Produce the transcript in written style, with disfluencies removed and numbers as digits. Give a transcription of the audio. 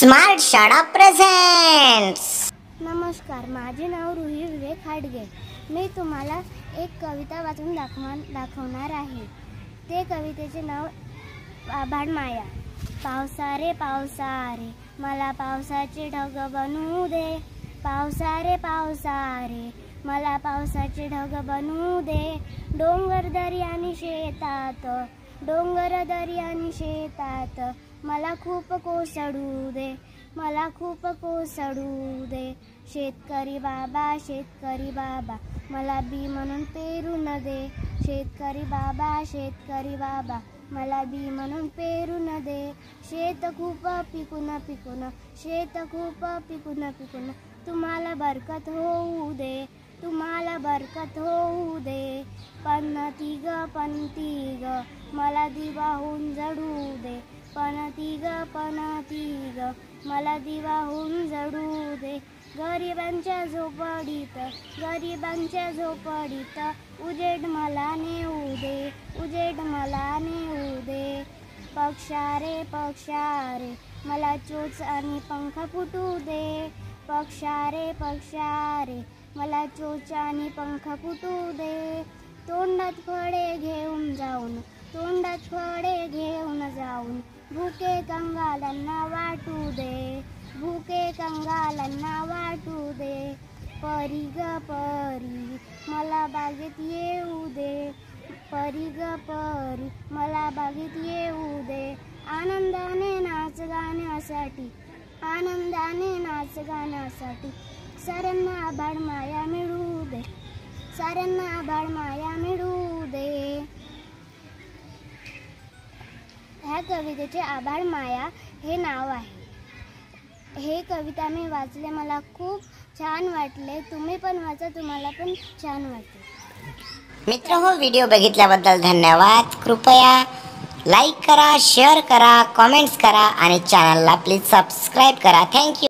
Smart शाळा presents. नमस्कार, माझे नाव रुही विवेक खाडगे। मी तुम्हाला एक कविता वाचून दाखवणार आहे। ते कवितेचे नाव आभाळ माया। पावसा रे पावसा रे, मला पावसाचे ढग बनवू दे। पावसा रे पावसा रे, मला पावसाचे ढग बनवू दे। डोंगर दरी आणि शेतात, डोंगर दरी आणि शेतात, मला खूप कोसळू दे, मला खूप कोसळू दे। शेतकरी बाबा, शेतकरी बाबा, मला बी म्हणून पेरून दे। शेतकरी बाबा, शेतकरी बाबा, मला बी म्हणून पेरून दे। शेत खूप पिकून पिकून, शेत खूप पिकून पिकून, तुम्हाला बरकत होऊ दे, तुम्हाला बरकत होऊ दे। पणती ग पणती ग, मला दिवाहून जळू दे। पणती ग, मला दिवाहून जळू दे। गरिबांच्या झोपडीत, गरिबांच्या झोपडीत, उजेड मला नेऊ दे, उजेड मला नेऊ दे। पक्षा रे, मला चोच आणि पंख फुटू दे। पक्षा रे, मला चोच आणि पंख फुटू दे। तोंडात फळे घेऊन जाऊन, तोंडात फळे घेऊन जाऊन, भुके कंगालांना वाटू दे, भुके कंगालांना वाटू दे। परी ग परी, मला बागेत येऊ दे। परी ग परी, मला बागेत येऊ दे। आनंदाने नाच गाण्यासाठी, आनंदाने नाच गाण्यासाठी, साऱ्यांना आभाळ माया मिळू दे, साऱ्यांना आभाळ माया मिळू दे। ह्या कवितेचे आभाळ माया हे नाव आहे। हे कविता मी वाचले, मला खूप छान वाटले। तुम्ही पण वाचा, तुम्हाला पण छान वाटेल। मित्रहो, व्हिडिओ बघितल्याबद्दल धन्यवाद। कृपया लाईक करा, शेअर करा, कमेंट्स करा आणि चॅनलला प्लीज सबस्क्राईब करा। थँक्यू।